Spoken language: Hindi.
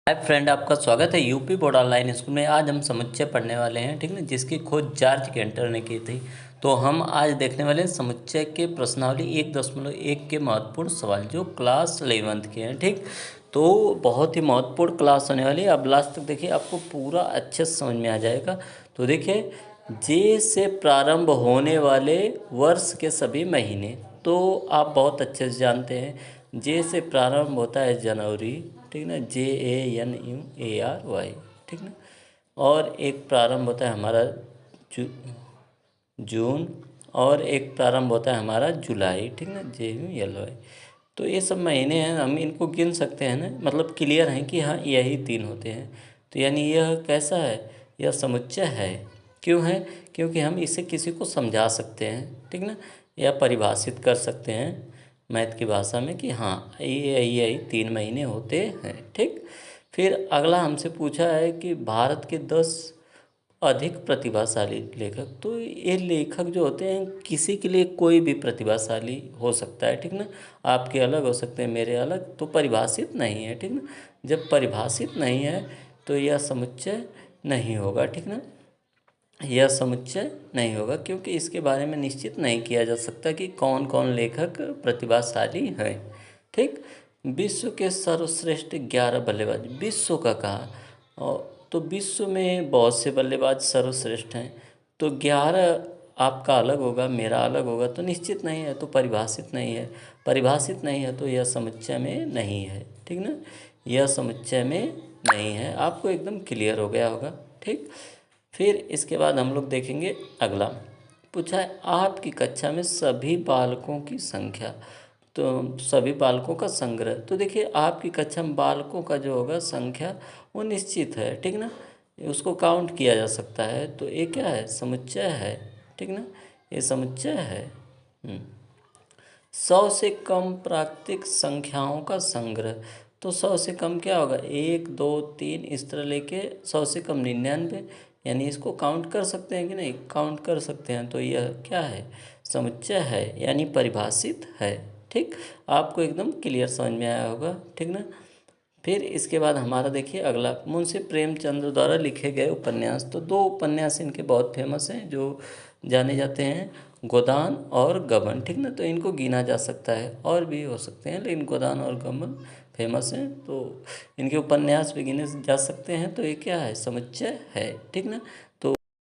हाय फ्रेंड, आपका स्वागत है यूपी बोर्ड ऑनलाइन स्कूल में। आज हम समुच्चय पढ़ने वाले हैं, ठीक ना, जिसकी खोज जॉर्ज कैंटर ने की थी। तो हम आज देखने वाले हैं समुच्चय के प्रश्नावली 1.1 के महत्वपूर्ण सवाल जो क्लास 11th के हैं। ठीक, तो बहुत ही महत्वपूर्ण क्लास होने वाली है। अब लास्ट तक देखिए, आपको पूरा अच्छे से समझ में आ जाएगा। तो देखिए, जे से प्रारंभ होने वाले वर्ष के सभी महीने, तो आप बहुत अच्छे से जानते हैं। जे से प्रारंभ होता है जनवरी, ठीक ना, JANUARY, ठीक ना। और एक प्रारंभ होता है हमारा जू जून, और एक प्रारंभ होता है हमारा जुलाई, ठीक ना, JULY। तो ये सब महीने हैं, हम इनको गिन सकते हैं ना, मतलब क्लियर हैं कि हाँ यही 3 होते हैं। तो यानी यह कैसा है, यह समुच्चय है। क्यों है? क्योंकि हम इसे किसी को समझा सकते हैं, ठीक ना, या परिभाषित कर सकते हैं मैथ की भाषा में कि हाँ यही 3 महीने होते हैं। ठीक, फिर अगला हमसे पूछा है कि भारत के 10 अधिक प्रतिभाशाली लेखक। तो ये लेखक जो होते हैं, किसी के लिए कोई भी प्रतिभाशाली हो सकता है, ठीक ना। आपके अलग हो सकते हैं, मेरे अलग, तो परिभाषित नहीं है, ठीक ना। जब परिभाषित नहीं है तो यह समुच्चय नहीं होगा, ठीक ना। यह समुच्चय नहीं होगा क्योंकि इसके बारे में निश्चित नहीं किया जा सकता कि कौन कौन लेखक प्रतिभाशाली हैं। ठीक, विश्व के सर्वश्रेष्ठ 11 बल्लेबाज, विश्व का कहा, और तो विश्व में बहुत से बल्लेबाज सर्वश्रेष्ठ हैं। तो 11 आपका अलग होगा, मेरा अलग होगा, तो निश्चित नहीं है, तो परिभाषित नहीं है। परिभाषित नहीं है तो यह समुच्चय में नहीं है, ठीक ना। यह समुच्चय में नहीं है, आपको एकदम क्लियर हो गया होगा। ठीक, फिर इसके बाद हम लोग देखेंगे अगला। पूछा है आपकी कक्षा में सभी बालकों की संख्या, तो सभी बालकों का संग्रह। तो देखिए, आपकी कक्षा में बालकों का जो होगा संख्या वो निश्चित है, ठीक ना, उसको काउंट किया जा सकता है। तो ये क्या है, समुच्चय है, ठीक ना, ये समुच्चय है। 100 से कम प्राकृतिक संख्याओं का संग्रह। तो 100 से कम क्या होगा, 1 2 3 इस तरह लेके 100 से कम 99, यानी इसको काउंट कर सकते हैं कि नहीं, काउंट कर सकते हैं। तो यह क्या है, समुच्चय है, यानी परिभाषित है। ठीक, आपको एकदम क्लियर समझ में आया होगा, ठीक ना। फिर इसके बाद हमारा देखिए अगला, मुंशी प्रेमचंद्र द्वारा लिखे गए उपन्यास। तो 2 उपन्यास इनके बहुत फेमस हैं जो जाने जाते हैं, गोदान और गबन, ठीक ना। तो इनको गिना जा सकता है, और भी हो सकते हैं, लेकिन गोदान और गबन फेमस हैं, तो इनके उपन्यास भी गिने जा सकते हैं। तो ये क्या है, समुच्चय है, ठीक ना।